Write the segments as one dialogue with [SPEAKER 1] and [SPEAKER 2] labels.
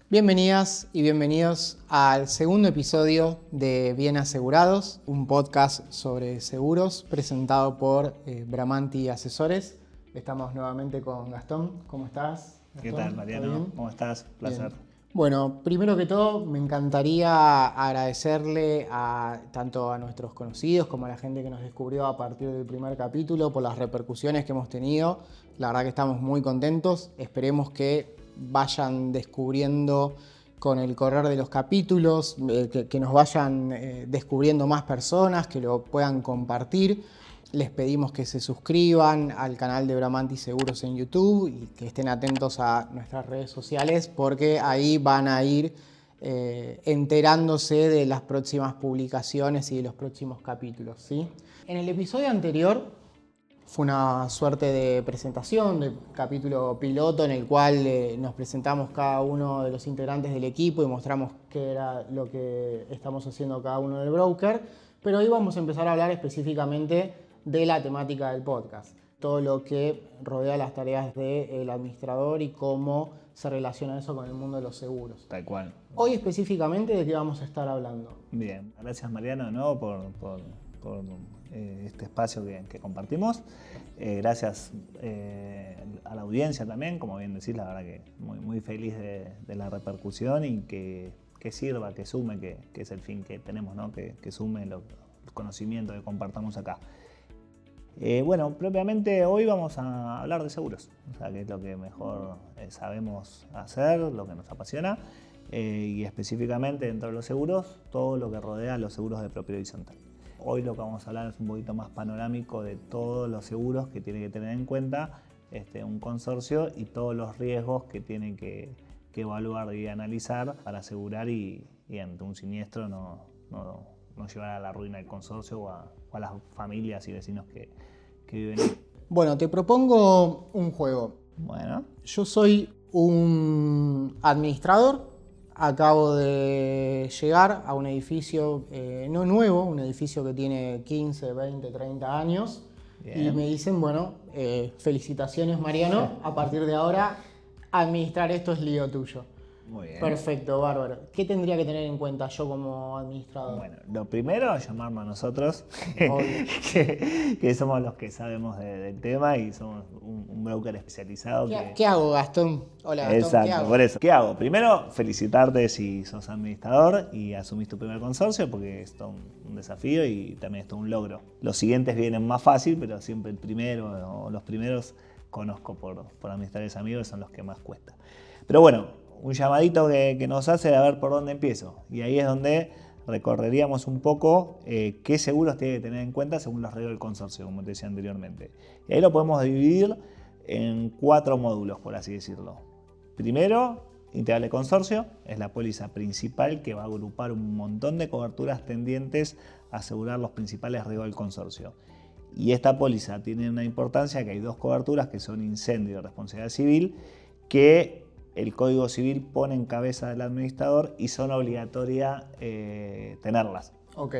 [SPEAKER 1] Bienvenidas y bienvenidos al segundo episodio de Bien Asegurados, un podcast sobre seguros presentado por Bramanti Asesores. Estamos nuevamente con Gastón. ¿Cómo estás, Gastón?
[SPEAKER 2] ¿Qué tal, Mariano? ¿Cómo estás? Placer.
[SPEAKER 1] Bien. Bueno, primero que todo, me encantaría agradecerle tanto a nuestros conocidos como a la gente que nos descubrió a partir del primer capítulo por las repercusiones que hemos tenido. La verdad que estamos muy contentos. Esperemos que vayan descubriendo con el correr de los capítulos, que nos vayan descubriendo más personas, que lo puedan compartir. Les pedimos que se suscriban al canal de Bramanti Seguros en YouTube y que estén atentos a nuestras redes sociales porque ahí van a ir enterándose de las próximas publicaciones y de los próximos capítulos, ¿sí? En el episodio anterior fue una suerte de presentación, de capítulo piloto en el cual nos presentamos cada uno de los integrantes del equipo y mostramos qué era lo que estamos haciendo cada uno del broker, pero hoy vamos a empezar a hablar específicamente de la temática del podcast, todo lo que rodea las tareas del administrador y cómo se relaciona eso con el mundo de los seguros.
[SPEAKER 2] Tal cual.
[SPEAKER 1] Hoy específicamente, ¿de qué vamos a estar hablando?
[SPEAKER 2] Bien, gracias Mariano, ¿no? por este espacio que compartimos. Gracias a la audiencia también, como bien decís, la verdad que muy feliz de la repercusión y que sirva, que sume, que es el fin que tenemos, ¿no? Que sume el conocimiento que compartamos acá. Bueno, propiamente hoy vamos a hablar de seguros, o sea, que es lo que mejor sabemos hacer, lo que nos apasiona, y específicamente dentro de los seguros, todo lo que rodea a los seguros de propiedad horizontal. Hoy lo que vamos a hablar es un poquito más panorámico de todos los seguros que tiene que tener en cuenta un consorcio y todos los riesgos que tiene que evaluar y analizar para asegurar y ante un siniestro no llevar a la ruina del consorcio o a las familias y vecinos que viven ahí.
[SPEAKER 1] Bueno, te propongo un juego.
[SPEAKER 2] Bueno.
[SPEAKER 1] Yo soy un administrador, acabo de llegar a un edificio no nuevo, un edificio que tiene 15, 20, 30 años. Bien. Y me dicen, bueno, felicitaciones Mariano, a partir de ahora administrar esto es lío tuyo.
[SPEAKER 2] Muy bien.
[SPEAKER 1] Perfecto, bárbaro. ¿Qué tendría que tener en cuenta yo como administrador?
[SPEAKER 2] Bueno, lo primero, llamarnos a nosotros, que somos los que sabemos del tema y somos un broker especializado.
[SPEAKER 1] ¿Qué hago, Gastón? Hola, Gastón.
[SPEAKER 2] Exacto,
[SPEAKER 1] ¿qué hago?
[SPEAKER 2] por eso. ¿Qué hago? Primero, felicitarte si sos administrador y asumís tu primer consorcio, porque es todo un desafío y también es todo un logro. Los siguientes vienen más fácil, pero siempre el primero o los primeros conozco por administradores amigos, son los que más cuesta. Pero bueno, un llamadito que nos hace a ver por dónde empiezo. Y ahí es donde recorreríamos un poco qué seguros tiene que tener en cuenta según los reglas del consorcio, como te decía anteriormente. Y ahí lo podemos dividir en 4 módulos, por así decirlo. Primero, integral de consorcio, es la póliza principal que va a agrupar un montón de coberturas tendientes a asegurar los principales riesgos del consorcio. Y esta póliza tiene una importancia que hay 2 coberturas que son incendio y responsabilidad civil, que el Código Civil pone en cabeza del administrador y son obligatorias tenerlas.
[SPEAKER 1] Ok.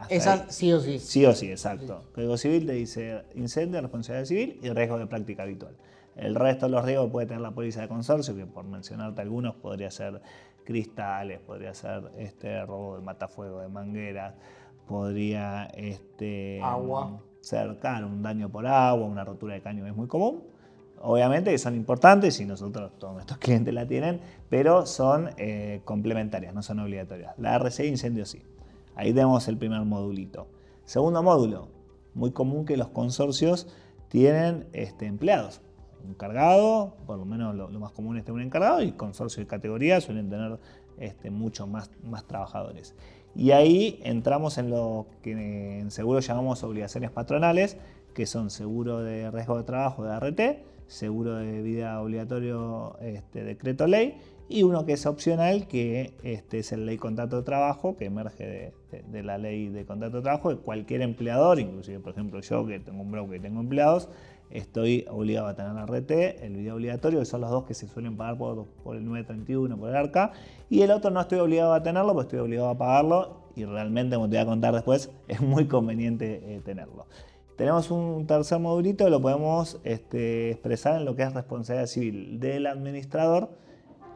[SPEAKER 1] Esa sí o sí.
[SPEAKER 2] Sí o sí, exacto. El Código Civil te dice incendio, responsabilidad civil y riesgo de práctica habitual. El resto de los riesgos puede tener la póliza de consorcio, que por mencionarte algunos podría ser cristales, podría ser robo de matafuego, de mangueras, podría
[SPEAKER 1] agua.
[SPEAKER 2] ser un daño por agua, una rotura de caño es muy común. Obviamente que son importantes y nosotros, todos nuestros clientes la tienen, pero son complementarias, no son obligatorias. La RCI incendio sí. Ahí tenemos el primer modulito. Segundo módulo, muy común que los consorcios tienen empleados. Un encargado, por lo menos lo más común es tener un encargado, y consorcio de categoría suelen tener mucho más trabajadores. Y ahí entramos en lo que en seguro llamamos obligaciones patronales, que son seguro de riesgo de trabajo de ART, seguro de vida obligatorio decreto ley, y uno que es opcional, que es el ley contrato de trabajo, que emerge de la ley de contrato de trabajo, de cualquier empleador, inclusive por ejemplo yo que tengo un broker y tengo empleados, estoy obligado a tener ART, el vida obligatorio, que son los 2 que se suelen pagar por el 931, por el ARCA, y el otro no estoy obligado a tenerlo, pues estoy obligado a pagarlo, y realmente, como te voy a contar después, es muy conveniente tenerlo. Tenemos un tercer modulito que lo podemos expresar en lo que es responsabilidad civil del administrador,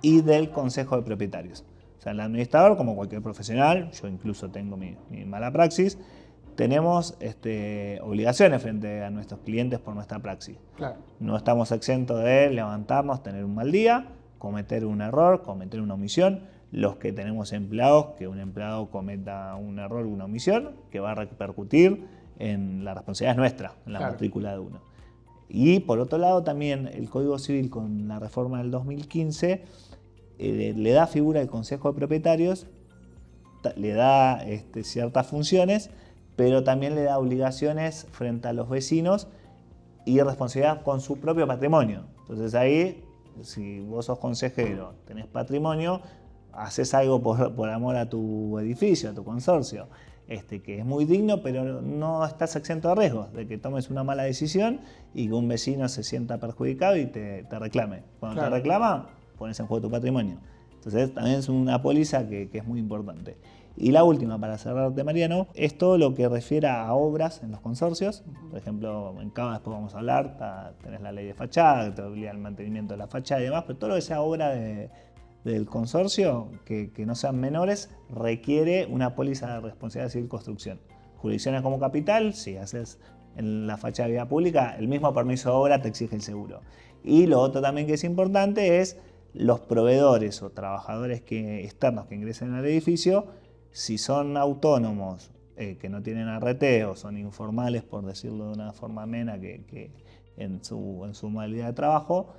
[SPEAKER 2] y del consejo de propietarios. O sea, el administrador, como cualquier profesional, yo incluso tengo mi mala praxis, tenemos obligaciones frente a nuestros clientes por nuestra praxis.
[SPEAKER 1] Claro.
[SPEAKER 2] No estamos exentos de levantarnos, tener un mal día, cometer un error, cometer una omisión. Los que tenemos empleados, que un empleado cometa un error, una omisión, que va a repercutir en la responsabilidad nuestra, en la matrícula de uno. Y por otro lado también el Código Civil con la reforma del 2015 le da figura al Consejo de Propietarios, le da ciertas funciones, pero también le da obligaciones frente a los vecinos y responsabilidad con su propio patrimonio. Entonces ahí, si vos sos consejero, tenés patrimonio, haces algo por amor a tu edificio, a tu consorcio, que es muy digno, pero no estás exento de riesgos, de que tomes una mala decisión y que un vecino se sienta perjudicado y te reclame. Cuando te reclama, pones en juego tu patrimonio. Entonces también es una póliza que es muy importante. Y la última, para cerrarte, Mariano, es todo lo que refiere a obras en los consorcios. Por ejemplo, en Cava después vamos a hablar, tenés la ley de fachada, que te obliga al mantenimiento de la fachada y demás, pero todo lo que sea obra del consorcio, que no sean menores, requiere una póliza de responsabilidad civil construcción. Jurisdicciones como Capital, si haces en la fachada de vía pública, el mismo permiso de obra te exige el seguro. Y lo otro también que es importante es los proveedores o trabajadores externos que ingresen al edificio, si son autónomos, que no tienen ART o son informales, por decirlo de una forma amena, que en su modalidad de trabajo,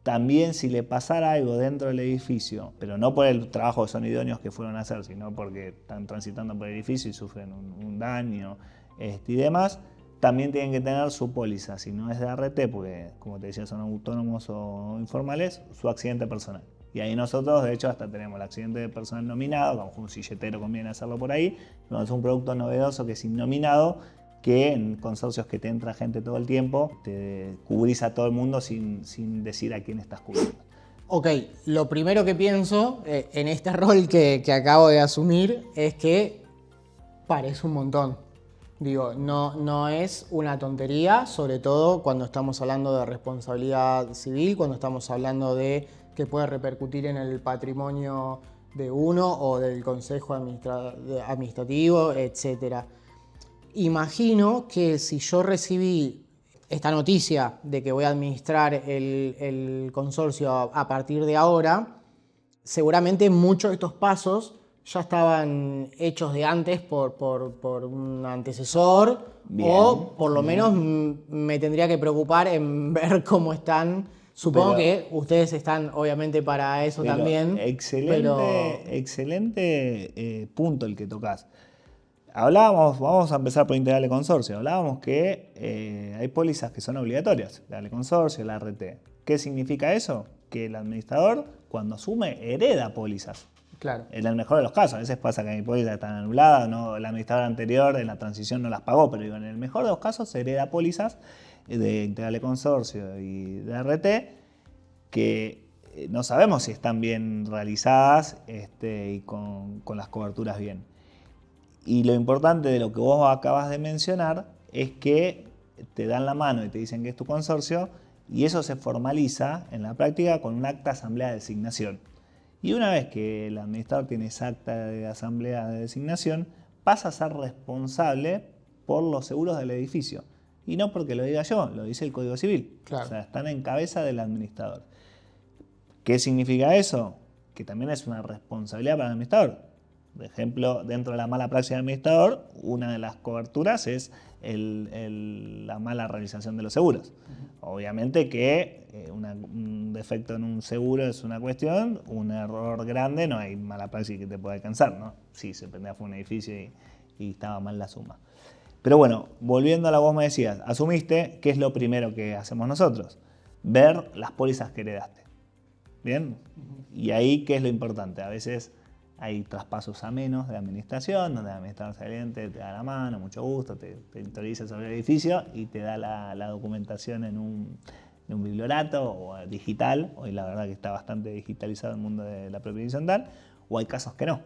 [SPEAKER 2] también si le pasara algo dentro del edificio, pero no por el trabajo que son idóneos que fueron a hacer, sino porque están transitando por el edificio y sufren un daño y demás, también tienen que tener su póliza, si no es de ART, porque como te decía son autónomos o informales, su accidente personal. Y ahí nosotros, de hecho, hasta tenemos el accidente personal nominado, como un silletero conviene hacerlo por ahí, pero es un producto novedoso que es innominado, que en consorcios que te entra gente todo el tiempo, te cubrís a todo el mundo sin decir a quién estás cubriendo.
[SPEAKER 1] Ok, lo primero que pienso en este rol que acabo de asumir es que parece un montón. Digo, no es una tontería, sobre todo cuando estamos hablando de responsabilidad civil, cuando estamos hablando de que puede repercutir en el patrimonio de uno o del consejo administrativo, etc. Imagino que si yo recibí esta noticia de que voy a administrar el consorcio a partir de ahora, seguramente muchos de estos pasos ya estaban hechos de antes por un antecesor. Bien, o por lo menos me tendría que preocupar en ver cómo están. Supongo que ustedes están obviamente para eso también.
[SPEAKER 2] Excelente punto el que tocas. Hablábamos, vamos a empezar por integral de consorcio, hablábamos que hay pólizas que son obligatorias, la de consorcio, la ART. ¿Qué significa eso? Que el administrador, cuando asume, hereda pólizas.
[SPEAKER 1] Claro.
[SPEAKER 2] En el mejor de los casos, a veces pasa que mi póliza está anulada, no, el administrador anterior en la transición no las pagó, pero digo, en el mejor de los casos se hereda pólizas de integral de consorcio y de ART que no sabemos si están bien realizadas y con las coberturas bien. Y lo importante de lo que vos acabas de mencionar es que te dan la mano y te dicen que es tu consorcio y eso se formaliza en la práctica con un acta de asamblea de designación. Y una vez que el administrador tiene esa acta de asamblea de designación, pasa a ser responsable por los seguros del edificio. Y no porque lo diga yo, lo dice el Código Civil. Claro. O sea, están en cabeza del administrador. ¿Qué significa eso? Que también es una responsabilidad para el administrador. Por ejemplo, dentro de la mala praxis del administrador, una de las coberturas es la mala realización de los seguros. Obviamente que un defecto en un seguro es una cuestión, un error grande, no hay mala praxis que te pueda alcanzar, ¿no? Sí, se prendía fue un edificio y estaba mal la suma. Pero bueno, volviendo a lo que vos me decías, asumiste, ¿qué es lo primero que hacemos nosotros? Ver las pólizas que heredaste. ¿Bien? Y ahí, ¿qué es lo importante? A veces hay traspasos a menos de administración, donde el administrador saliente te da la mano, mucho gusto, te autoriza sobre el edificio y te da la documentación en un bibliorato o digital. Hoy la verdad que está bastante digitalizado el mundo de la propiedad horizontal, o hay casos que no.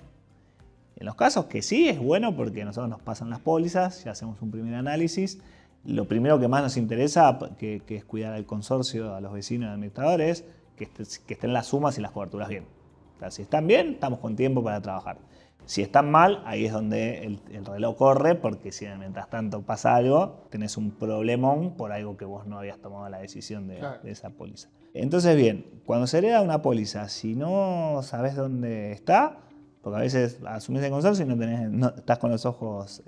[SPEAKER 2] En los casos que sí es bueno porque a nosotros nos pasan las pólizas, ya hacemos un primer análisis. Lo primero que más nos interesa, que es cuidar al consorcio, a los vecinos y administradores, que estén las sumas y las coberturas bien. O sea, si están bien, estamos con tiempo para trabajar. Si están mal, ahí es donde el reloj corre, porque si mientras tanto pasa algo, tenés un problemón por algo que vos no habías tomado la decisión de esa póliza. Entonces, bien, cuando se hereda una póliza, si no sabés dónde está, porque a veces asumís el consorcio y no estás con los ojos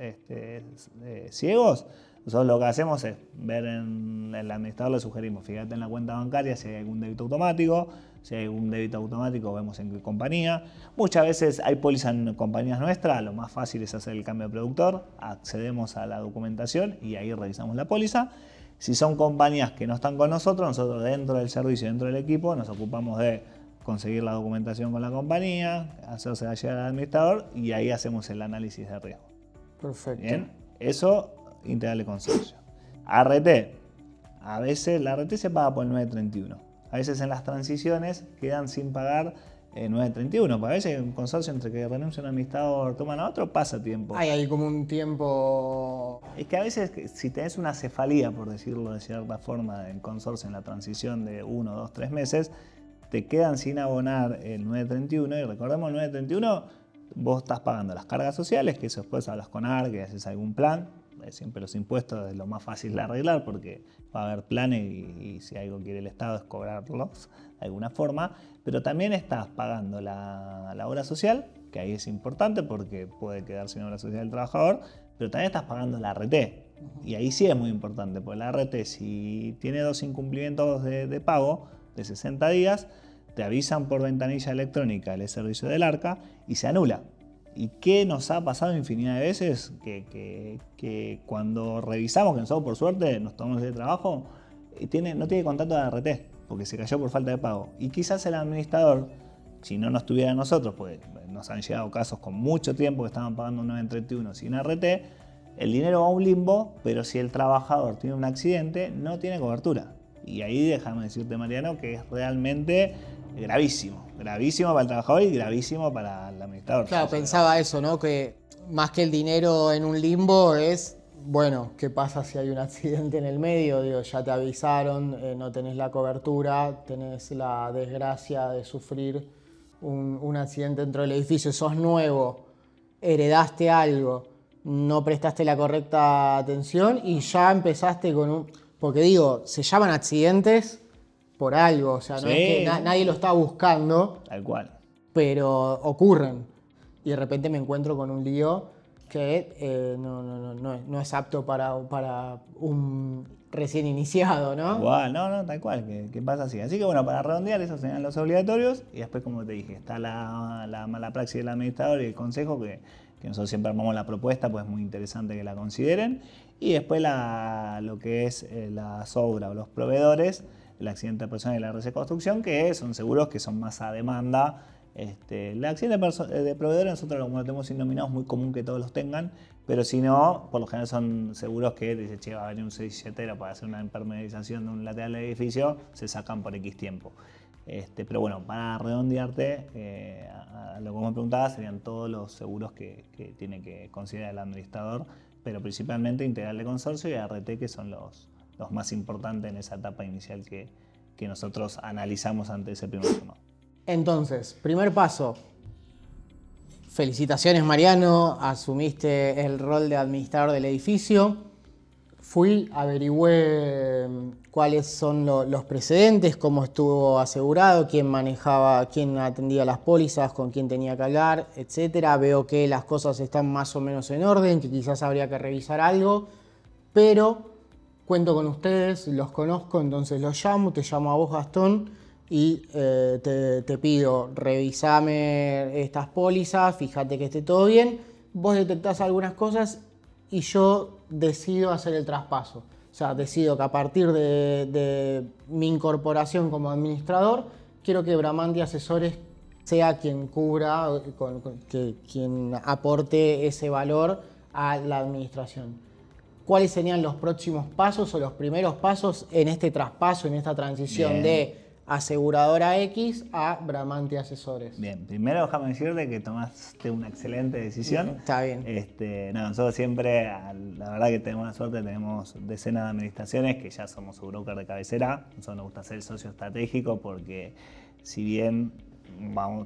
[SPEAKER 2] ciegos, nosotros lo que hacemos es ver en el administrador, le sugerimos, fíjate en la cuenta bancaria si hay algún débito automático. Si hay algún débito automático, vemos en qué compañía. Muchas veces hay pólizas en compañías nuestras, lo más fácil es hacer el cambio de productor, accedemos a la documentación y ahí revisamos la póliza. Si son compañías que no están con nosotros dentro del servicio, dentro del equipo, nos ocupamos de conseguir la documentación con la compañía, hacérsela llegar al administrador y ahí hacemos el análisis de riesgo.
[SPEAKER 1] Perfecto.
[SPEAKER 2] Bien, eso integral de consorcio. ART, a veces la ART se paga por el 931. A veces en las transiciones quedan sin pagar 931. A veces un consorcio entre que renuncia un administrador, toman a otro, pasa tiempo.
[SPEAKER 1] Hay como un tiempo...
[SPEAKER 2] Es que a veces si tenés una cefalía, por decirlo de cierta forma, en consorcio en la transición de 1, 2, 3 meses, te quedan sin abonar el 931. Y recordemos, el 931 vos estás pagando las cargas sociales, que eso después hablas con AR, que haces algún plan. Siempre los impuestos es lo más fácil de arreglar porque va a haber planes y si algo quiere el Estado es cobrarlos de alguna forma, pero también estás pagando la obra social, que ahí es importante porque puede quedar sin obra social el trabajador, pero también estás pagando la ART y ahí sí es muy importante porque la ART si tiene 2 incumplimientos de pago de 60 días, te avisan por ventanilla electrónica el servicio del ARCA y se anula. ¿Y qué nos ha pasado infinidad de veces? Que cuando revisamos, que nosotros por suerte nos tomamos ese trabajo, no tiene contrato de ART, porque se cayó por falta de pago. Y quizás el administrador, si no nos tuviera nosotros, pues nos han llegado casos con mucho tiempo que estaban pagando un 931 sin ART, el dinero va a un limbo, pero si el trabajador tiene un accidente, no tiene cobertura. Y ahí déjame decirte, Mariano, que es realmente gravísimo para el trabajador y gravísimo para el administrador.
[SPEAKER 1] Claro, pensaba eso, ¿no? Que más que el dinero en un limbo es, bueno, ¿qué pasa si hay un accidente en el medio? Digo, ya te avisaron, no tenés la cobertura, tenés la desgracia de sufrir un accidente dentro del edificio, sos nuevo, heredaste algo, no prestaste la correcta atención y ya empezaste con un... Porque digo, se llaman accidentes por algo, o sea, no es que nadie lo está buscando.
[SPEAKER 2] Tal cual.
[SPEAKER 1] Pero ocurren. Y de repente me encuentro con un lío que no es apto para un recién iniciado, ¿no?
[SPEAKER 2] Igual, tal cual, que pasa así. Así que bueno, para redondear, esos serían los obligatorios. Y después, como te dije, está la mala praxis del administrador y el consejo, que nosotros siempre armamos la propuesta, pues es muy interesante que la consideren. Y después lo que es la sobra o los proveedores, el accidente personal y la RC Construcción, que son seguros que son más a demanda. El accidente de proveedores nosotros como lo tenemos indenominados, es muy común que todos los tengan, pero si no, por lo general son seguros que dice, che, va a venir un 6-7 para hacer una impermeabilización de un lateral del edificio, se sacan por X tiempo. Pero bueno, para redondearte, a lo que me preguntabas, serían todos los seguros que tiene que considerar el administrador, pero principalmente integral de consorcio y ART, que son los más importantes en esa etapa inicial que nosotros analizamos ante ese primer llamado.
[SPEAKER 1] Entonces, primer paso. Felicitaciones, Mariano, asumiste el rol de administrador del edificio. Averigüé cuáles son los precedentes, cómo estuvo asegurado, quién atendía las pólizas, con quién tenía que hablar, etc. Veo que las cosas están más o menos en orden, que quizás habría que revisar algo, pero cuento con ustedes, los conozco, entonces los llamo, te llamo a vos, Gastón, y te pido, revisame estas pólizas, fíjate que esté todo bien, vos detectás algunas cosas y yo decido hacer el traspaso. O sea, decido que a partir de mi incorporación como administrador, quiero que Bramante Asesores sea quien cubra, quien aporte ese valor a la administración. ¿Cuáles serían los próximos pasos o los primeros pasos en este traspaso, en esta transición de aseguradora X a Bramante Asesores.
[SPEAKER 2] Bien, primero déjame decirte que tomaste una excelente decisión.
[SPEAKER 1] Está bien.
[SPEAKER 2] No, nosotros siempre, la verdad que tenemos la suerte, tenemos decenas de administraciones que ya somos su broker de cabecera. Nosotros nos gusta ser socio estratégico porque si bien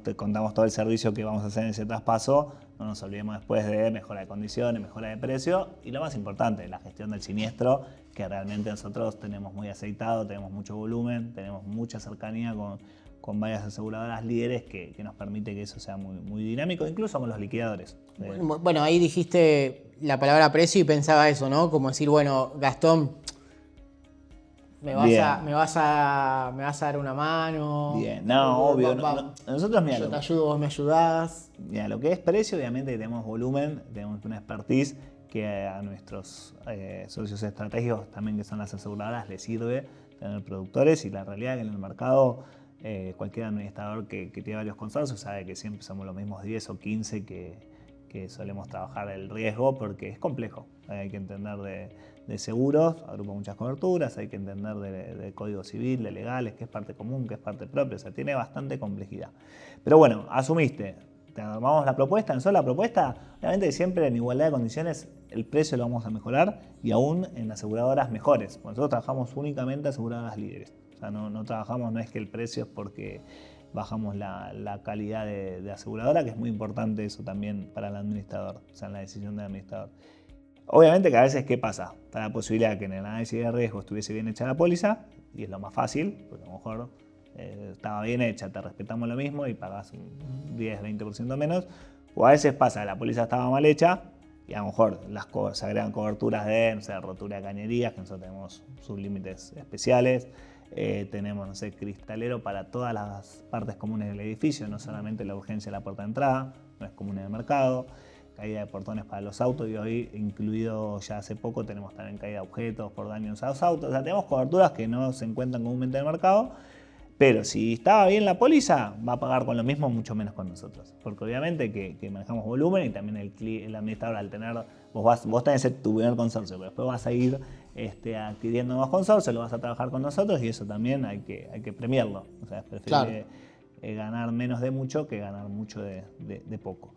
[SPEAKER 2] te contamos todo el servicio que vamos a hacer en ese traspaso, no nos olvidemos después de mejora de condiciones, mejora de precio y lo más importante, la gestión del siniestro, que realmente nosotros tenemos muy aceitado, tenemos mucho volumen, tenemos mucha cercanía con varias aseguradoras líderes que nos permite que eso sea muy dinámico, incluso con los liquidadores.
[SPEAKER 1] Bueno, ahí dijiste la palabra precio y pensaba eso, ¿no? Como decir, bueno, Gastón, me vas a dar una mano.
[SPEAKER 2] Bien, no, obvio. Nosotros, mira,
[SPEAKER 1] yo te ayudo, vos me ayudás.
[SPEAKER 2] Mira, lo que es precio, obviamente tenemos volumen, tenemos una expertise que a nuestros socios estratégicos también, que son las aseguradoras, les sirve tener productores, y la realidad es que en el mercado cualquier administrador que tiene varios consorcios sabe que siempre somos los mismos 10 o 15 que solemos trabajar el riesgo, porque es complejo. Hay que entender de seguros, agrupa muchas coberturas, hay que entender de código civil, de legales, qué es parte común, qué es parte propia, o sea, tiene bastante complejidad. Pero bueno, asumiste, te armamos la propuesta, en la propuesta, obviamente siempre en igualdad de condiciones el precio lo vamos a mejorar, y aún en aseguradoras mejores. Nosotros trabajamos únicamente aseguradoras líderes, o sea, no trabajamos, no es que el precio es porque bajamos la calidad de aseguradora, que es muy importante eso también para el administrador, o sea, en la decisión del administrador. Obviamente que a veces, ¿qué pasa? Está la posibilidad que en el análisis de riesgo estuviese bien hecha la póliza, y es lo más fácil, porque a lo mejor estaba bien hecha, te respetamos lo mismo y pagás un 10-20% menos. O a veces pasa, la póliza estaba mal hecha y a lo mejor se agregan coberturas de, no sé, rotura de cañerías, que nosotros tenemos sublímites especiales. Tenemos, no sé, cristalero para todas las partes comunes del edificio, no solamente la urgencia de la puerta de entrada, no es común en el mercado. Caída de portones para los autos, y hoy, incluido ya hace poco, tenemos también caída de objetos por daños a los autos. O sea, tenemos coberturas que no se encuentran comúnmente en el mercado, pero si estaba bien la póliza, va a pagar con lo mismo, mucho menos con nosotros. Porque obviamente que manejamos volumen, y también el administrador, al tener, vos tenés tu primer consorcio, pero después vas a ir adquiriendo nuevos consorcios, lo vas a trabajar con nosotros, y eso también hay que premiarlo. O sea, es preferible ganar menos de mucho que ganar mucho de poco.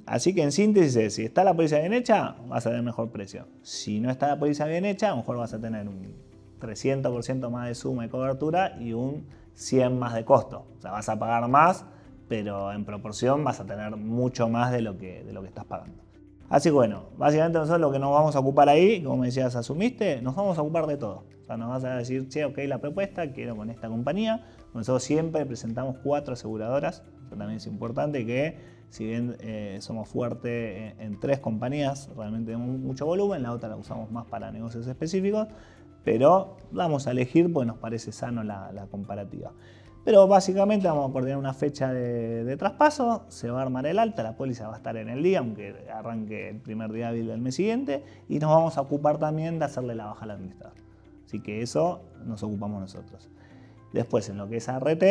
[SPEAKER 2] Así que en síntesis, si está la póliza bien hecha, vas a tener mejor precio. Si no está la póliza bien hecha, a lo mejor vas a tener un 300% más de suma de cobertura y un 100% más de costo. O sea, vas a pagar más, pero en proporción vas a tener mucho más de lo que estás pagando. Así que bueno, básicamente nosotros lo que nos vamos a ocupar ahí, como me decías, asumiste, nos vamos a ocupar de todo. O sea, nos vas a decir, che, ok, la propuesta, quiero con esta compañía. Nosotros siempre presentamos 4 aseguradoras. Eso también es importante, que si bien somos fuertes en 3 compañías, realmente tenemos mucho volumen, la otra la usamos más para negocios específicos, pero vamos a elegir porque nos parece sano la comparativa. Pero básicamente vamos a coordinar una fecha de traspaso, se va a armar el alta, la póliza va a estar en el día, aunque arranque el primer día hábil del mes siguiente, y nos vamos a ocupar también de hacerle la baja al administrador. Así que eso nos ocupamos nosotros. Después, en lo que es ART,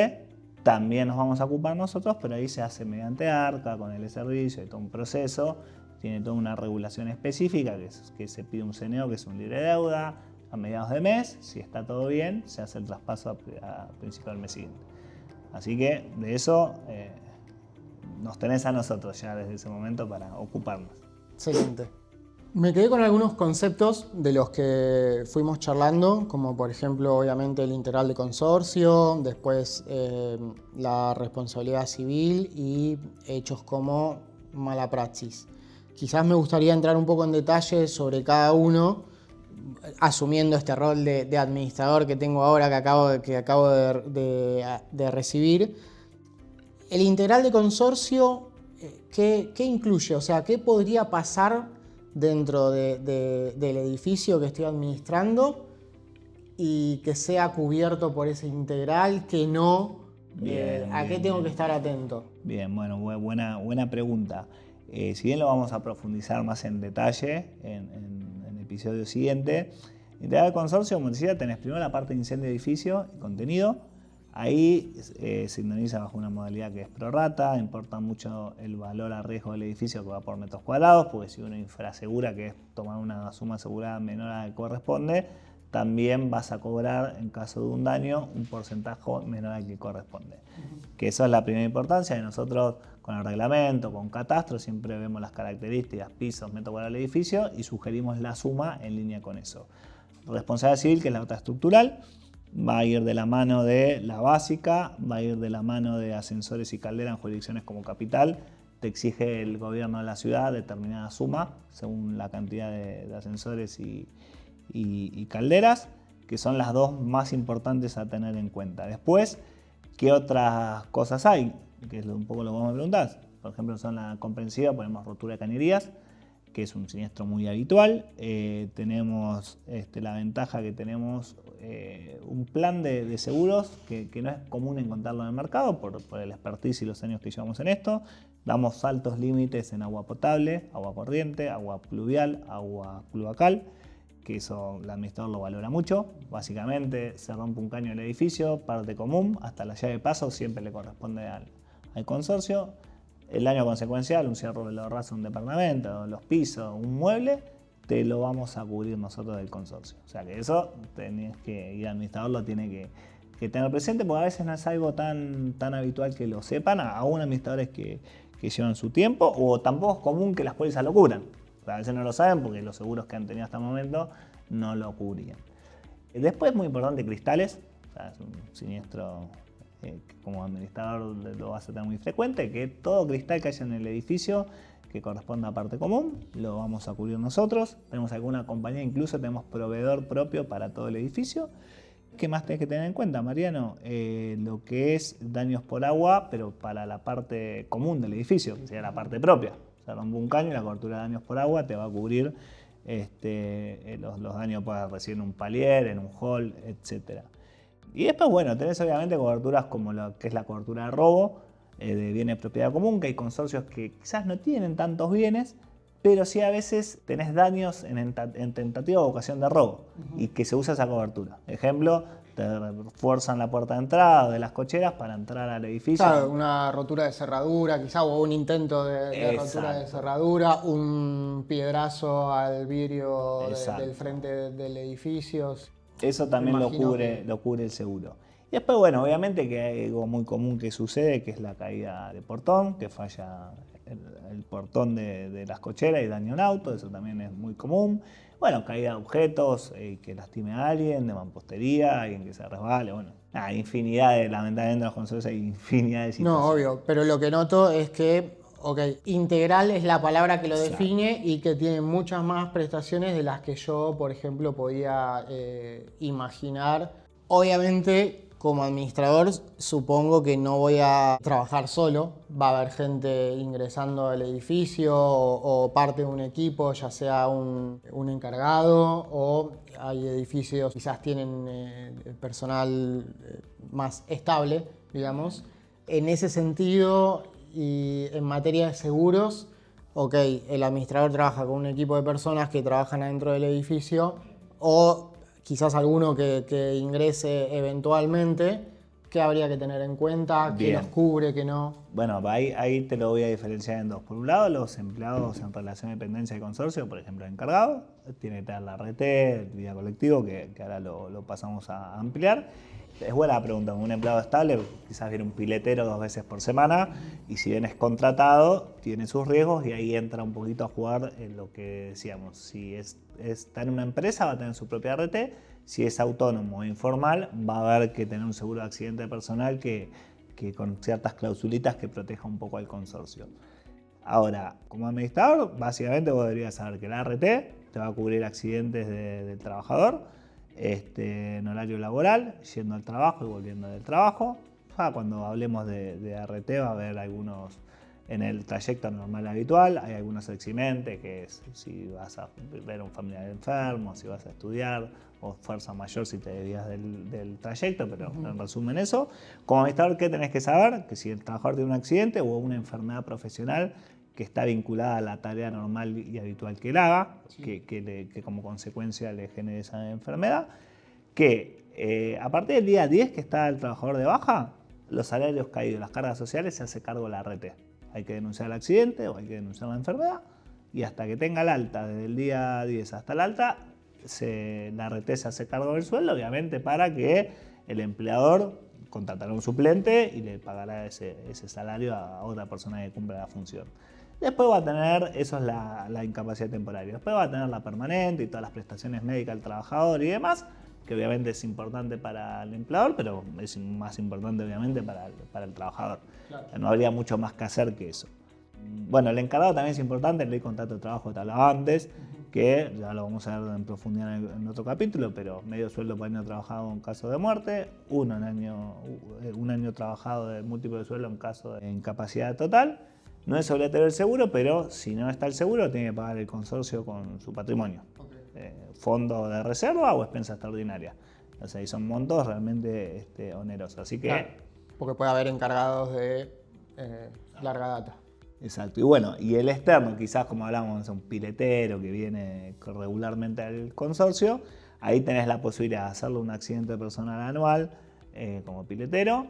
[SPEAKER 2] también nos vamos a ocupar nosotros, pero ahí se hace mediante ARCA, con el servicio, hay todo un proceso, tiene toda una regulación específica, que se pide un CNO, que es un libre deuda, a mediados de mes. Si está todo bien, se hace el traspaso a principio del mes siguiente. Así que de eso nos tenés a nosotros ya desde ese momento para ocuparnos.
[SPEAKER 1] Excelente. Me quedé con algunos conceptos de los que fuimos charlando, como por ejemplo, obviamente, el integral de consorcio, después la responsabilidad civil y hechos como mala praxis. Quizás me gustaría entrar un poco en detalle sobre cada uno, asumiendo este rol de administrador que tengo ahora, que acabo de recibir. El integral de consorcio, ¿qué incluye? O sea, ¿qué podría pasar dentro del edificio que estoy administrando y que sea cubierto por ese integral, que no? ¿A qué tengo que estar atento?
[SPEAKER 2] Bien, bueno, buena pregunta. Si bien lo vamos a profundizar más en detalle en el episodio siguiente, integral de consorcio, como decía, tenés primero la parte de incendio de edificio y contenido. Ahí se indemniza bajo una modalidad que es prorrata, importa mucho el valor a riesgo del edificio, que va por metros cuadrados, porque si uno infrasegura, que es tomar una suma asegurada menor a la que corresponde, también vas a cobrar, en caso de un daño, un porcentaje menor al que corresponde. Que eso es la primera importancia, y nosotros con el reglamento, con catastro, siempre vemos las características, pisos, metros cuadrados del edificio y sugerimos la suma en línea con eso. Responsabilidad civil, que es la otra estructural, va a ir de la mano de la básica, va a ir de la mano de ascensores y calderas en jurisdicciones como capital. Te exige el gobierno de la ciudad determinada suma según la cantidad de ascensores y calderas, que son las dos más importantes a tener en cuenta. Después, ¿qué otras cosas hay? Que es un poco lo que vos me preguntás. Por ejemplo, son la comprensiva, ponemos rotura de cañerías, que es un siniestro muy habitual. Tenemos la ventaja que tenemos un plan de seguros que no es común encontrarlo en el mercado por el expertise y los años que llevamos en esto. Damos altos límites en agua potable, agua corriente, agua pluvial, agua cloacal, que eso el administrador lo valora mucho. Básicamente se rompe un caño del edificio, parte común, hasta la llave de paso siempre le corresponde al consorcio. El daño consecuencial, un cierre de raso de un departamento, los pisos, un mueble, te lo vamos a cubrir nosotros del consorcio. O sea que eso tenés que, y el administrador lo tiene que tener presente, porque a veces no es algo tan habitual que lo sepan, aún administradores que llevan su tiempo, o tampoco es común que las pólizas lo cubran. O sea, a veces no lo saben porque los seguros que han tenido hasta el momento no lo cubrían. Después, muy importante, cristales. O sea, es un siniestro que como administrador lo vas a tener muy frecuente, que todo cristal que haya en el edificio que corresponda a parte común lo vamos a cubrir nosotros. Tenemos alguna compañía, incluso tenemos proveedor propio para todo el edificio. ¿Qué más tenés que tener en cuenta, Mariano? Lo que es daños por agua, pero para la parte común del edificio, que sería la parte propia. Se rompe un caño y la cobertura de daños por agua te va a cubrir los daños puedes recibir en un palier, en un hall, etc. Y después, bueno, tenés obviamente coberturas como lo que es la cobertura de robo, de bienes de propiedad común, que hay consorcios que quizás no tienen tantos bienes, pero sí a veces tenés daños en tentativa o ocasión de robo y que se usa esa cobertura. Ejemplo, te fuerzan la puerta de entrada de las cocheras para entrar al edificio.
[SPEAKER 1] Claro, una rotura de cerradura, quizá, o un intento de rotura de cerradura, un piedrazo al vidrio del frente del edificio.
[SPEAKER 2] Eso también lo cubre el seguro. Y después, bueno, obviamente que hay algo muy común que sucede, que es la caída de portón, que falla el portón de las cocheras y daña un auto, eso también es muy común. Bueno, caída de objetos, que lastime a alguien, de mampostería, alguien que se resbale, bueno. Lamentablemente en los consorcios hay infinidad de situaciones.
[SPEAKER 1] No, obvio, pero lo que noto es que, integral es la palabra que lo define y que tiene muchas más prestaciones de las que yo, por ejemplo, podía imaginar. Obviamente, como administrador, supongo que no voy a trabajar solo. Va a haber gente ingresando al edificio o parte de un equipo, ya sea un encargado, o hay edificios que quizás tienen personal más estable, digamos. En ese sentido, y en materia de seguros, el administrador trabaja con un equipo de personas que trabajan adentro del edificio, o quizás alguno que ingrese eventualmente. ¿Qué habría que tener en cuenta? ¿Qué los cubre, qué no?
[SPEAKER 2] Bueno, ahí te lo voy a diferenciar en dos. Por un lado, los empleados en relación de dependencia de consorcio, por ejemplo, el encargado, tiene que tener la RT, el vida colectivo, que ahora lo pasamos a ampliar. Es buena la pregunta, un empleado estable quizás viene un piletero 2 veces por semana y si bien es contratado, tiene sus riesgos y ahí entra un poquito a jugar en lo que decíamos. Si está en una empresa va a tener su propia RT, si es autónomo o informal va a haber que tener un seguro de accidente personal que con ciertas clausulitas que proteja un poco al consorcio. Ahora, como administrador, básicamente vos deberías saber que la RT te va a cubrir accidentes del trabajador, en horario laboral, yendo al trabajo y volviendo del trabajo. Cuando hablemos de RT va a haber algunos en el trayecto normal habitual, hay algunos accidentes que es si vas a ver a un familiar enfermo, si vas a estudiar o fuerza mayor si te desvías del trayecto, pero en resumen eso. Como administrador, ¿qué tenés que saber? Que si el trabajador tiene un accidente o una enfermedad profesional que está vinculada a la tarea normal y habitual que él haga, que como consecuencia le genere esa enfermedad, que a partir del día 10 que está el trabajador de baja, los salarios caídos, las cargas sociales, se hace cargo de la RT. Hay que denunciar el accidente o hay que denunciar la enfermedad y hasta que tenga el alta, desde el día 10 hasta el alta, la ART se hace cargo del sueldo, obviamente para que el empleador contratará un suplente y le pagará ese salario a otra persona que cumpla la función. Después va a tener, eso es la incapacidad temporaria, después va a tener la permanente y todas las prestaciones médicas al trabajador y demás, que obviamente es importante para el empleador, pero es más importante obviamente para el trabajador. Claro. No habría mucho más que hacer que eso. Bueno, el encargado también es importante, el ley de contrato de trabajo que te hablaba antes, que ya lo vamos a ver en profundidad en otro capítulo, pero medio sueldo por año trabajado en caso de muerte, un año trabajado de múltiplo de sueldo en caso de incapacidad total. No es obligatorio el seguro, pero si no está el seguro, tiene que pagar el consorcio con su patrimonio. Okay. Fondo de reserva o expensa extraordinaria. O sea, ahí son montos realmente onerosos. Así que,
[SPEAKER 1] claro, porque puede haber encargados de larga data.
[SPEAKER 2] Exacto. Y bueno, y el externo, quizás como hablamos, un piletero que viene regularmente al consorcio, ahí tenés la posibilidad de hacerle un accidente personal anual como piletero,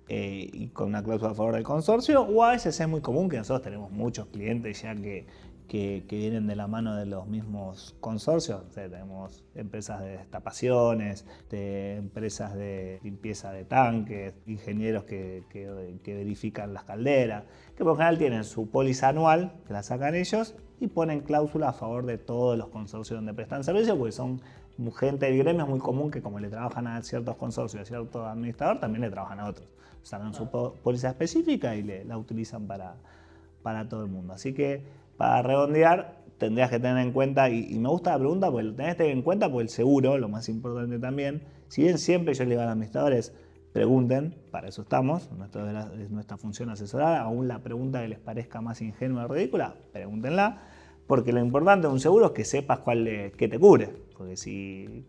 [SPEAKER 2] y con una cláusula a favor del consorcio, o a veces es muy común que nosotros tenemos muchos clientes ya que vienen de la mano de los mismos consorcios. O sea, tenemos empresas de destapaciones, empresas de limpieza de tanques, ingenieros que verifican las calderas, que por lo general tienen su póliza anual, que la sacan ellos, y ponen cláusula a favor de todos los consorcios donde prestan servicio, porque son gente del gremio. Es muy común que como le trabajan a ciertos consorcios, a ciertos administradores, también le trabajan a otros. Sacan su póliza específica y la utilizan para todo el mundo. Así que para redondear, tendrías que tener en cuenta, y me gusta la pregunta porque lo tenés que tener en cuenta, porque el seguro, lo más importante también, si bien siempre yo le digo a los administradores, pregunten, para eso estamos, es nuestra función asesorar, aún la pregunta que les parezca más ingenua o ridícula, pregúntenla, porque lo importante de un seguro es que sepas qué te cubre. Porque si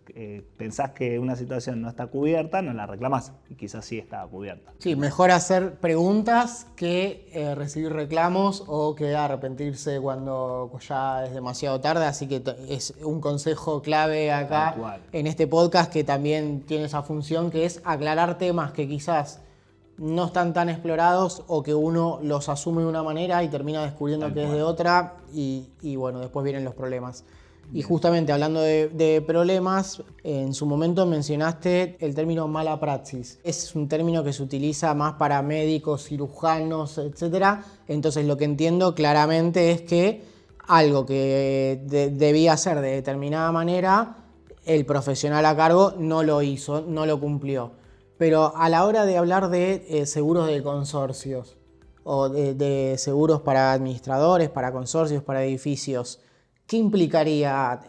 [SPEAKER 2] pensás que una situación no está cubierta, no la reclamás, y quizás sí está cubierta.
[SPEAKER 1] Sí, mejor hacer preguntas que recibir reclamos o que arrepentirse cuando ya es demasiado tarde. Así que es un consejo clave acá en este podcast, que también tiene esa función, que es aclarar temas que quizás no están tan explorados o que uno los asume de una manera y termina descubriendo que es de otra, y bueno, después vienen los problemas. Y justamente hablando de problemas, en su momento mencionaste el término mala praxis. Es un término que se utiliza más para médicos, cirujanos, etc. Entonces lo que entiendo claramente es que algo que debía hacer de determinada manera, el profesional a cargo no lo hizo, no lo cumplió. Pero a la hora de hablar de seguros de consorcios o de seguros para administradores, para consorcios, para edificios, ¿qué implicaría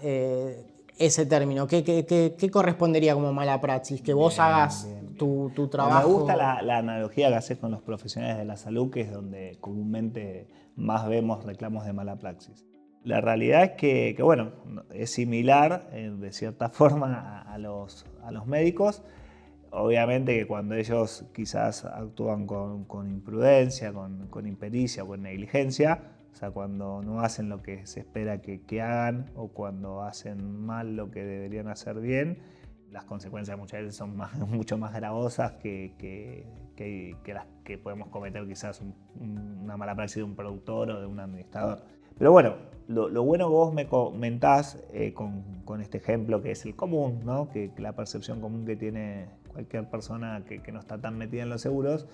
[SPEAKER 1] ese término? ¿Qué correspondería como mala praxis? Que vos hagas tu trabajo.
[SPEAKER 2] Me gusta la analogía que haces con los profesionales de la salud, que es donde comúnmente más vemos reclamos de mala praxis. La realidad es que bueno, es similar de cierta forma a los médicos. Obviamente que cuando ellos quizás actúan con imprudencia, con impericia o con negligencia, o sea, cuando no hacen lo que se espera que hagan, o cuando hacen mal lo que deberían hacer bien, las consecuencias muchas veces son mucho más gravosas que las que podemos cometer quizás una mala praxis de un productor o de un administrador. Pero bueno, lo bueno que vos me comentás con este ejemplo, que es el común, ¿no? Que la percepción común que tiene cualquier persona que no está tan metida en los seguros,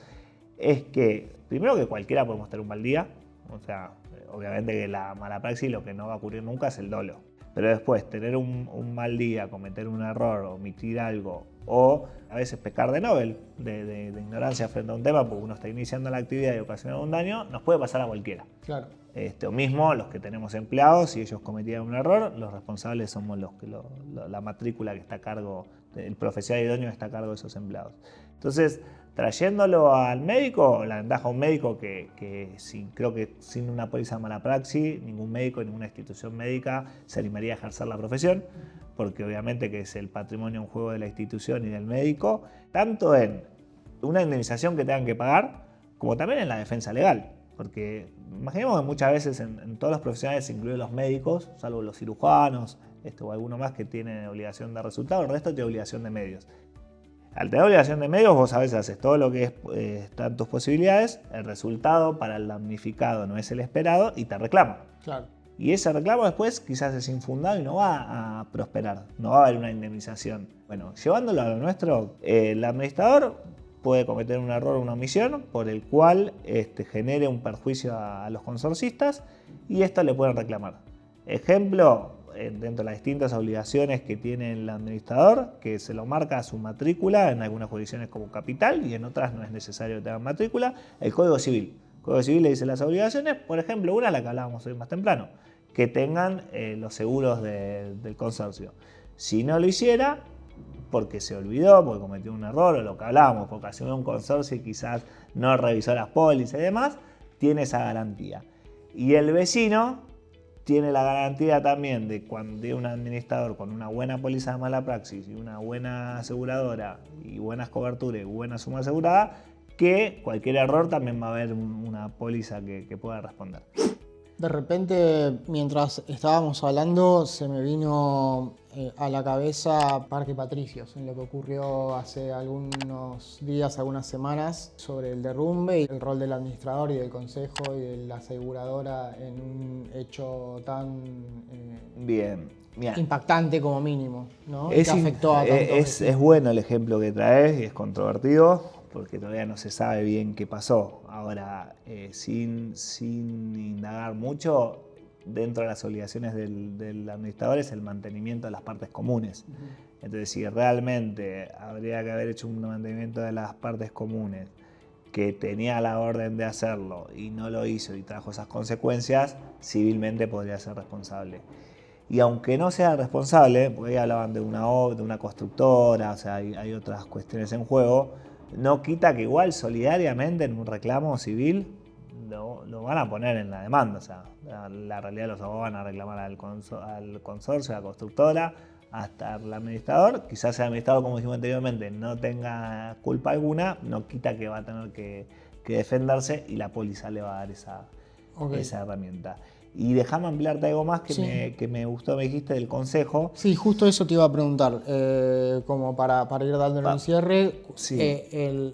[SPEAKER 2] es que primero que cualquiera podemos tener un mal día. O sea, obviamente que la mala praxis lo que no va a ocurrir nunca es el dolo. Pero después, tener un mal día, cometer un error, omitir algo, o a veces pecar de novel, de ignorancia frente a un tema, porque uno está iniciando la actividad y ocasiona un daño, nos puede pasar a cualquiera.
[SPEAKER 1] Claro.
[SPEAKER 2] O mismo los que tenemos empleados, si ellos cometieran un error, los responsables somos la matrícula que está a cargo, el profesional idóneo que está a cargo de esos empleados. Entonces, trayéndolo al médico, la ventaja de un médico creo que sin una póliza de mala praxis, ningún médico, ninguna institución médica se animaría a ejercer la profesión, porque obviamente que es el patrimonio en juego de la institución y del médico, tanto en una indemnización que tengan que pagar, como también en la defensa legal. Porque imaginemos que muchas veces en todos los profesionales, incluidos los médicos, salvo los cirujanos o alguno más que tiene obligación de resultado, el resto tiene obligación de medios. Al tener obligación de medios, vos a veces haces todo lo que está en tus posibilidades, el resultado para el damnificado no es el esperado y te reclama.
[SPEAKER 1] Claro.
[SPEAKER 2] Y ese reclamo después quizás es infundado y no va a prosperar, no va a haber una indemnización. Bueno, llevándolo a lo nuestro, el administrador puede cometer un error o una omisión por el cual genere un perjuicio a los consorcistas y esto le pueden reclamar. Ejemplo, dentro de las distintas obligaciones que tiene el administrador, que se lo marca a su matrícula, en algunas jurisdicciones como capital y en otras no es necesario que tengan matrícula, el Código Civil. El Código Civil le dice las obligaciones, por ejemplo, una la que hablábamos hoy más temprano, que tengan los seguros del consorcio. Si no lo hiciera, porque se olvidó, porque cometió un error o lo que hablábamos, porque ocasionó un consorcio y quizás no revisó las pólizas y demás, tiene esa garantía. Y el vecino tiene la garantía también de cuando tiene un administrador con una buena póliza de mala praxis y una buena aseguradora y buenas coberturas y buena suma asegurada, que cualquier error también va a haber una póliza que pueda responder.
[SPEAKER 1] De repente, mientras estábamos hablando, se me vino a la cabeza Parque Patricios, en lo que ocurrió hace algunos días, algunas semanas, sobre el derrumbe y el rol del administrador y del consejo y de la aseguradora en un hecho tan
[SPEAKER 2] Bien. Mira,
[SPEAKER 1] impactante como mínimo, ¿no? Que afectó a tantos.
[SPEAKER 2] Es bueno el ejemplo que traes y es controvertido porque todavía no se sabe bien qué pasó. Ahora, sin indagar mucho, dentro de las obligaciones del administrador es el mantenimiento de las partes comunes. Entonces, si realmente habría que haber hecho un mantenimiento de las partes comunes que tenía la orden de hacerlo y no lo hizo y trajo esas consecuencias, civilmente podría ser responsable. Y aunque no sea responsable, porque ahí hablaban de una constructora, o sea, hay otras cuestiones en juego, no quita que igual solidariamente en un reclamo civil lo van a poner en la demanda. O sea, la realidad los abogados van a reclamar al consorcio, a la constructora, hasta el administrador. Quizás el administrador, como dijimos anteriormente, no tenga culpa alguna, no quita que va a tener que defenderse y la póliza le va a dar esa herramienta. Y déjame ampliarte algo más que me gustó, me dijiste del consejo.
[SPEAKER 1] Sí, justo eso te iba a preguntar, como para ir dándole un cierre, sí.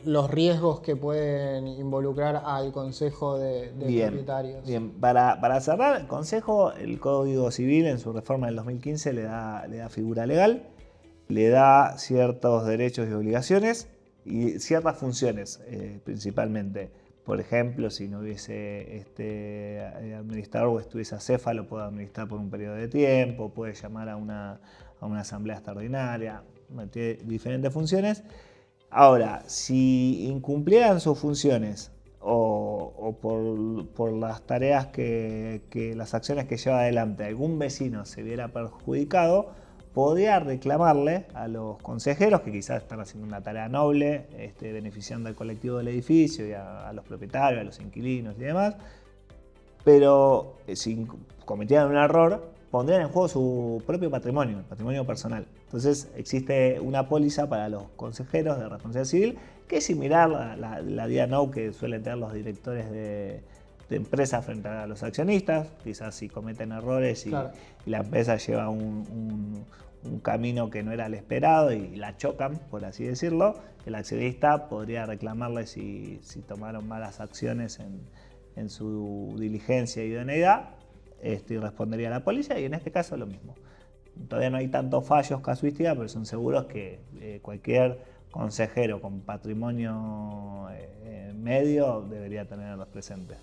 [SPEAKER 1] Los riesgos que pueden involucrar al consejo de propietarios.
[SPEAKER 2] Bien, para cerrar, el consejo, el Código Civil en su reforma del 2015 le da figura legal, le da ciertos derechos y obligaciones y ciertas funciones principalmente. Por ejemplo, si no hubiese administrador o estuviese acéfalo, puede administrar por un periodo de tiempo, puede llamar a una asamblea extraordinaria, tiene diferentes funciones. Ahora, si incumplieran sus funciones o por las tareas las acciones que lleva adelante, algún vecino se viera perjudicado, podría reclamarle a los consejeros que quizás están haciendo una tarea noble, beneficiando al colectivo del edificio y a los propietarios, a los inquilinos y demás, pero si cometieran un error, pondrían en juego su propio patrimonio, el patrimonio personal. Entonces existe una póliza para los consejeros de responsabilidad civil que es similar a la DIA-NOW que suelen tener los directores de empresas frente a los accionistas. Quizás si cometen errores y la empresa lleva un camino que no era el esperado y la chocan, por así decirlo, el accionista podría reclamarle si tomaron malas acciones en su diligencia y idoneidad, y respondería a la policía, y en este caso lo mismo. Todavía no hay tantos fallos casuísticos, pero son seguros que cualquier consejero con patrimonio medio debería tenerlos presentes.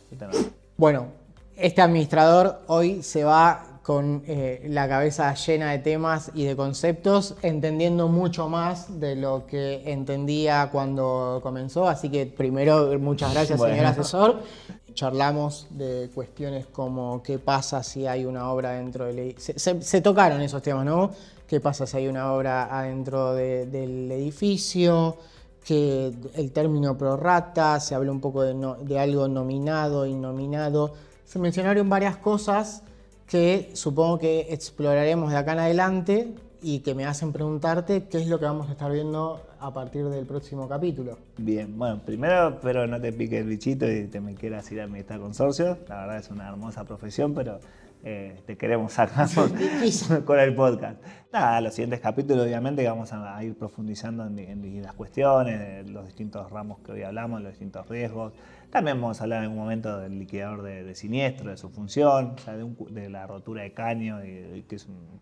[SPEAKER 1] Bueno, este administrador hoy se va con la cabeza llena de temas y de conceptos, entendiendo mucho más de lo que entendía cuando comenzó. Así que primero, muchas gracias, señor asesor. Charlamos de cuestiones como qué pasa si hay una obra dentro del edificio. Se tocaron esos temas, ¿no? ¿Qué pasa si hay una obra adentro del edificio? Que el término prorrata, se habló un poco de algo nominado, innominado. Se mencionaron varias cosas que supongo que exploraremos de acá en adelante y que me hacen preguntarte qué es lo que vamos a estar viendo a partir del próximo capítulo.
[SPEAKER 2] Bien, bueno, primero espero no te pique el bichito y te me quieras ir a administrar consorcios. La verdad es una hermosa profesión, pero te queremos sacar con el podcast. Nada, los siguientes capítulos obviamente vamos a ir profundizando en las cuestiones, los distintos ramos que hoy hablamos, los distintos riesgos, También vamos a hablar en algún momento del liquidador de siniestro, de su función, o sea, de la rotura de caño, que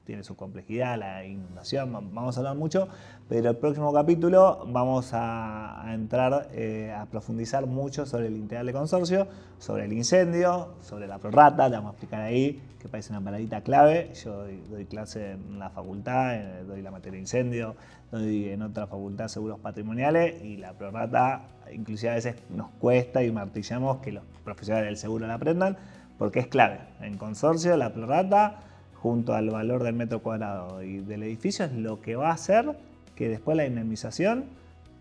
[SPEAKER 2] tiene su complejidad, la inundación, vamos a hablar mucho, pero el próximo capítulo vamos a entrar a profundizar mucho sobre el integral de consorcio, sobre el incendio, sobre la prorrata, te vamos a explicar ahí, que parece una paladita clave. Yo doy clase en la facultad, doy la materia de incendio, doy en otra facultad seguros patrimoniales, y la prorrata inclusive a veces nos cuesta y martillamos que los profesionales del seguro la aprendan, porque es clave. En consorcio, la prorrata, junto al valor del metro cuadrado y del edificio, es lo que va a hacer que después la indemnización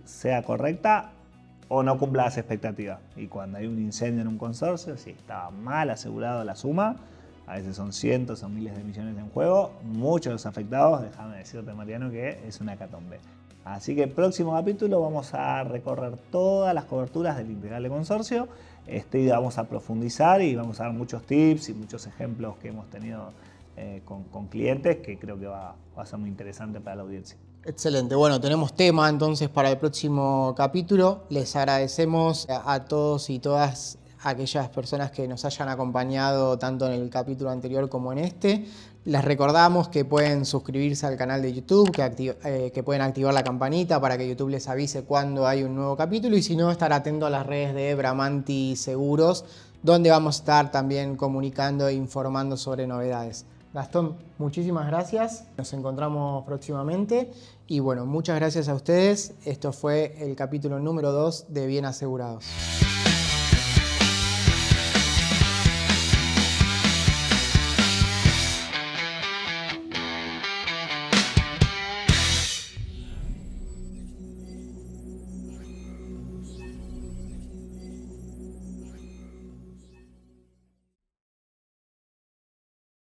[SPEAKER 2] sea correcta o no cumpla las expectativas. Y cuando hay un incendio en un consorcio, si estaba mal asegurado la suma, a veces son cientos o miles de millones en juego, muchos de los afectados, déjame decirte, Mariano, que es una hecatombe. Así que el próximo capítulo vamos a recorrer todas las coberturas del integral de consorcio, y vamos a profundizar y vamos a dar muchos tips y muchos ejemplos que hemos tenido con clientes, que creo que va a ser muy interesante para la audiencia.
[SPEAKER 1] Excelente. Bueno, tenemos tema entonces para el próximo capítulo. Les agradecemos a todos y todas aquellas personas que nos hayan acompañado tanto en el capítulo anterior como en este. Les recordamos que pueden suscribirse al canal de YouTube, que pueden activar la campanita para que YouTube les avise cuando hay un nuevo capítulo, y si no, estar atento a las redes de Bramanti Seguros, donde vamos a estar también comunicando e informando sobre novedades. Gastón, muchísimas gracias. Nos encontramos próximamente y bueno, muchas gracias a ustedes. Esto fue el capítulo número 2 de Bien Asegurados.